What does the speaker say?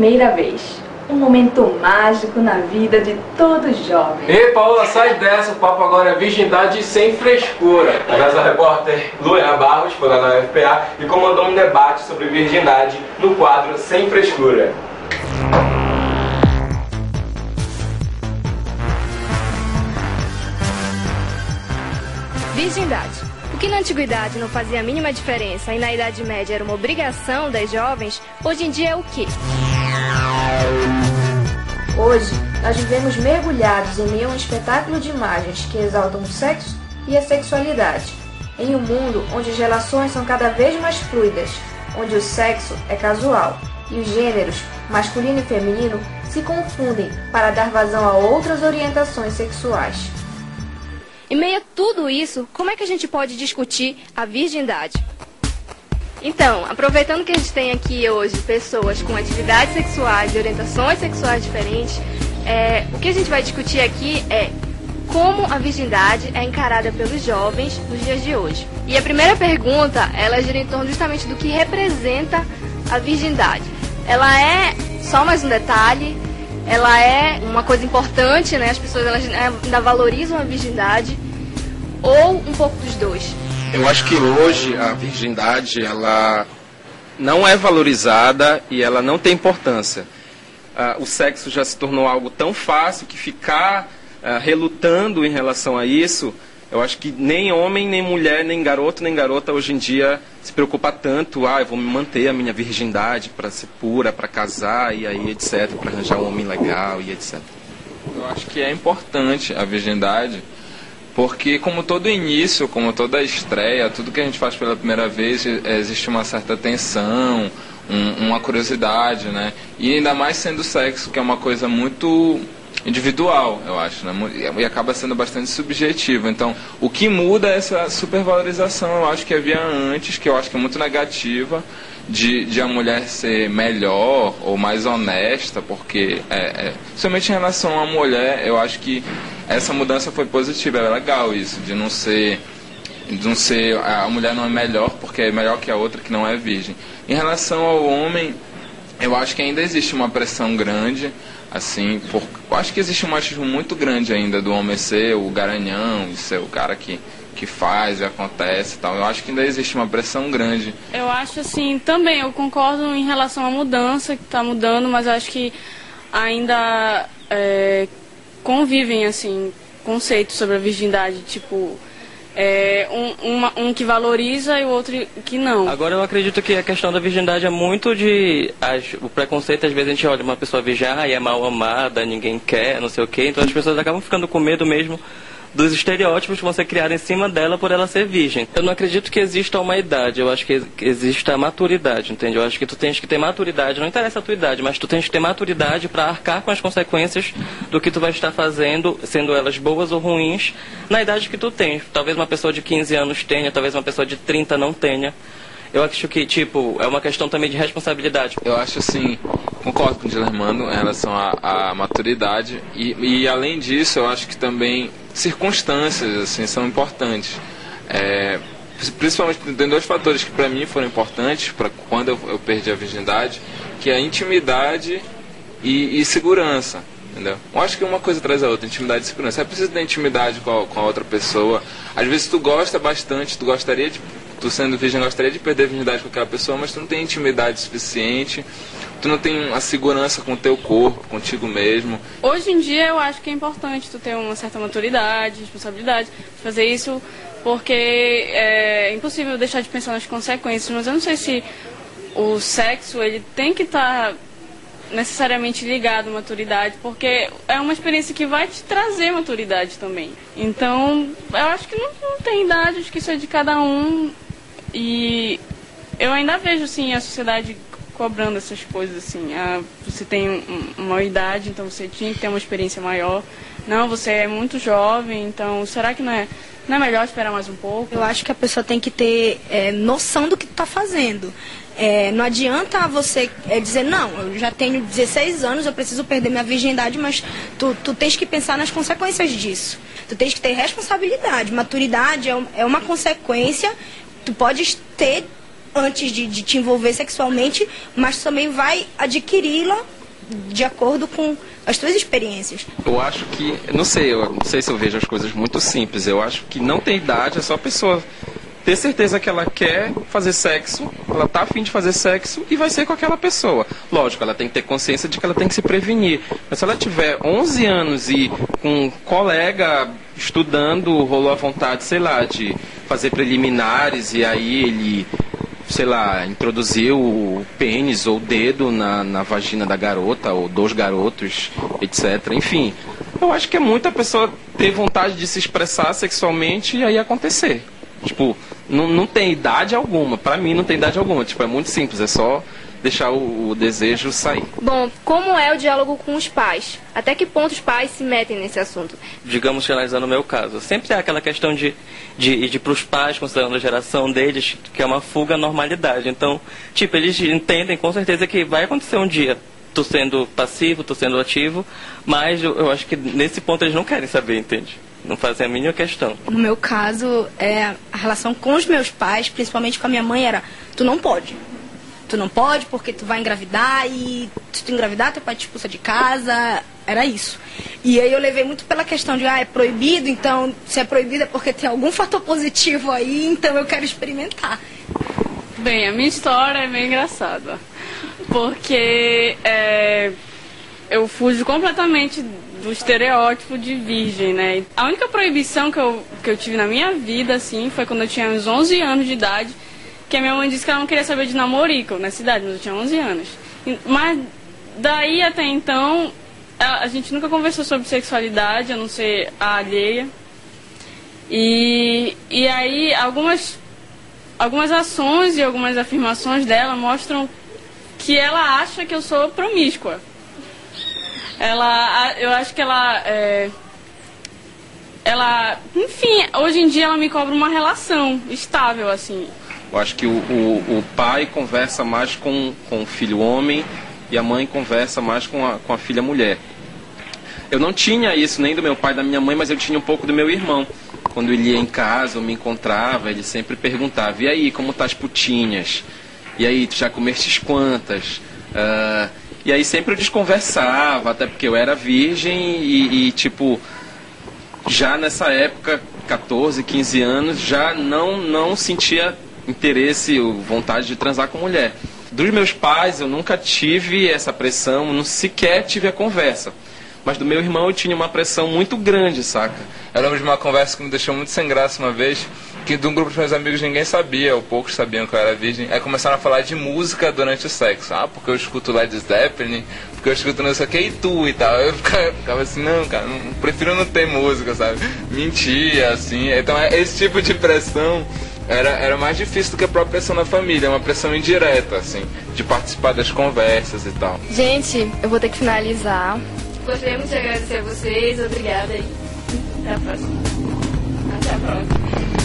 primeira vez. Um momento mágico na vida de todo jovem. Ei, Paola, sai dessa, o papo agora é virgindade sem frescura. A nossa repórter Luana Barros foi lá na UFPA e comandou um debate sobre virgindade no quadro Sem Frescura. Virgindade. O que na antiguidade não fazia a mínima diferença e na Idade Média era uma obrigação das jovens, hoje em dia é o quê? Hoje, nós vivemos mergulhados em meio a um espetáculo de imagens que exaltam o sexo e a sexualidade. Em um mundo onde as relações são cada vez mais fluidas, onde o sexo é casual e os gêneros, masculino e feminino, se confundem para dar vazão a outras orientações sexuais. Em meio a tudo isso, como é que a gente pode discutir a virgindade? Então, aproveitando que a gente tem aqui hoje pessoas com atividades sexuais e orientações sexuais diferentes, o que a gente vai discutir aqui é como a virgindade é encarada pelos jovens nos dias de hoje. E a primeira pergunta, ela gira em torno justamente do que representa a virgindade. Ela é só mais um detalhe? Ela é uma coisa importante, né? As pessoas elas ainda valorizam a virgindade, ou um pouco dos dois? Eu acho que hoje a virgindade ela não é valorizada e ela não tem importância. O sexo já se tornou algo tão fácil que ficar relutando em relação a isso, eu acho que nem homem, nem mulher, nem garoto, nem garota hoje em dia se preocupa tanto, eu vou me manter a minha virgindade para ser pura, para casar e aí etc, para arranjar um homem legal e etc. Eu acho que é importante a virgindade, porque como todo início, como toda estreia, tudo que a gente faz pela primeira vez, existe uma certa tensão, uma curiosidade, né? E ainda mais sendo sexo, que é uma coisa muito individual, eu acho, né? E acaba sendo bastante subjetivo. Então, o que muda é essa supervalorização, eu acho que havia antes, que eu acho que é muito negativa, de a mulher ser melhor ou mais honesta, porque, principalmente em relação à mulher, eu acho que essa mudança foi positiva, é legal isso, de não ser a mulher não é melhor porque é melhor que a outra que não é virgem. Em relação ao homem, eu acho que ainda existe uma pressão grande, assim, eu acho que existe um machismo muito grande ainda do homem ser o garanhão, e ser o cara que faz e acontece e tal. Eu acho que ainda existe uma pressão grande. Eu acho assim, também, eu concordo em relação à mudança, que está mudando, mas eu acho que ainda convivem, assim, conceitos sobre a virgindade, tipo, um que valoriza e o outro que não. Agora eu acredito que a questão da virgindade é muito o preconceito, às vezes a gente olha uma pessoa virgem, é mal amada, ninguém quer, não sei o quê, então as pessoas acabam ficando com medo mesmo dos estereótipos que vão ser criados em cima dela por ela ser virgem. Eu não acredito que exista uma idade, eu acho que existe a maturidade, entende? Eu acho que tu tens que ter maturidade, não interessa a tua idade, mas tu tens que ter maturidade para arcar com as consequências do que tu vai estar fazendo, sendo elas boas ou ruins, na idade que tu tens. Talvez uma pessoa de 15 anos tenha, talvez uma pessoa de 30 não tenha. Eu acho que, é uma questão também de responsabilidade. Eu acho assim, concordo com o Dilermando em relação à maturidade e além disso, eu acho que também circunstâncias assim são importantes. Principalmente tem dois fatores que para mim foram importantes para quando eu perdi a virgindade, que é a intimidade e segurança. Entendeu? Eu acho que uma coisa traz a outra, intimidade e segurança. É preciso ter intimidade com a outra pessoa. Às vezes tu gosta bastante, tu sendo virgem gostaria de perder a virgindade com aquela pessoa, mas tu não tem intimidade suficiente, tu não tem a segurança com o teu corpo, contigo mesmo. Hoje em dia eu acho que é importante tu ter uma certa maturidade, responsabilidade, fazer isso, porque é impossível deixar de pensar nas consequências, mas eu não sei se o sexo ele tem que estar necessariamente ligado à maturidade, porque é uma experiência que vai te trazer maturidade também. Então, eu acho que não tem idade, acho que isso é de cada um. E eu ainda vejo, assim, a sociedade cobrando essas coisas, assim. Você tem uma idade, então você tinha que ter uma experiência maior. Não, você é muito jovem, então será que não é melhor esperar mais um pouco? Eu acho que a pessoa tem que ter noção do que está fazendo. Não adianta você dizer, não, eu já tenho 16 anos, eu preciso perder minha virgindade, mas tu tens que pensar nas consequências disso. Tu tens que ter responsabilidade. Maturidade é uma consequência. Tu podes ter antes de te envolver sexualmente, mas também vai adquiri-la de acordo com as tuas experiências. Eu acho que, eu não sei se eu vejo as coisas muito simples. Eu acho que não tem idade, é só a pessoa ter certeza que ela quer fazer sexo, ela tá a fim de fazer sexo e vai ser com aquela pessoa. Lógico, ela tem que ter consciência de que ela tem que se prevenir. Mas se ela tiver 11 anos e com um colega estudando, rolou a vontade, sei lá, de fazer preliminares e aí ele, sei lá, introduziu o pênis ou o dedo na vagina da garota ou dos garotos, etc. Enfim, eu acho que é muito a pessoa ter vontade de se expressar sexualmente e aí acontecer. Tipo, não tem idade alguma. Pra mim não tem idade alguma. Tipo, é muito simples, é só deixar o desejo sair. Bom, como é o diálogo com os pais? Até que ponto os pais se metem nesse assunto? Digamos que analisando o meu caso, sempre é aquela questão de ir para os pais, considerando a geração deles, que é uma fuga à normalidade. Então, tipo, eles entendem com certeza que vai acontecer um dia. Tô sendo passivo, tô sendo ativo, mas eu acho que nesse ponto eles não querem saber, entende? Não fazem a mínima questão. No meu caso, a relação com os meus pais, principalmente com a minha mãe, era: tu não pode. Tu não pode porque tu vai engravidar e se tu engravidar, teu pai te expulsa de casa. Era isso. E aí eu levei muito pela questão de, é proibido, então se é proibido é porque tem algum fator positivo aí, então eu quero experimentar. Bem, a minha história é bem engraçada. Porque eu fujo completamente do estereótipo de virgem, né? A única proibição que eu tive na minha vida, assim, foi quando eu tinha uns 11 anos de idade, que a minha mãe disse que ela não queria saber de namorico na cidade, mas eu tinha 11 anos. Mas daí até então, a gente nunca conversou sobre sexualidade, a não ser a alheia. E aí algumas ações e algumas afirmações dela mostram que ela acha que eu sou promíscua. Eu acho que enfim, hoje em dia ela me cobra uma relação estável, assim. Eu acho que o pai conversa mais com o filho homem e a mãe conversa mais com a filha mulher. Eu não tinha isso nem do meu pai e da minha mãe, mas eu tinha um pouco do meu irmão. Quando ele ia em casa, eu me encontrava, ele sempre perguntava: e aí, como tá as putinhas? E aí, tu já comestes quantas? E aí sempre eu desconversava, até porque eu era virgem e tipo, já nessa época, 14, 15 anos, já não sentia interesse ou vontade de transar com mulher. Dos meus pais eu nunca tive essa pressão, não sequer tive a conversa. Mas do meu irmão eu tinha uma pressão muito grande, saca? Eu lembro de uma conversa que me deixou muito sem graça uma vez, que de um grupo de meus amigos ninguém sabia, ou poucos sabiam que eu era virgem. Aí começaram a falar de música durante o sexo. Porque eu escuto Led Zeppelin, porque eu escuto não sei o que, e tu e tal. Eu ficava assim, não, cara, prefiro não ter música, sabe? Mentia, assim. Então esse tipo de pressão era mais difícil do que a própria pressão da família, uma pressão indireta, assim, de participar das conversas e tal. Gente, eu vou ter que finalizar. Gostaríamos de agradecer a vocês, obrigada e até a próxima. Até a próxima.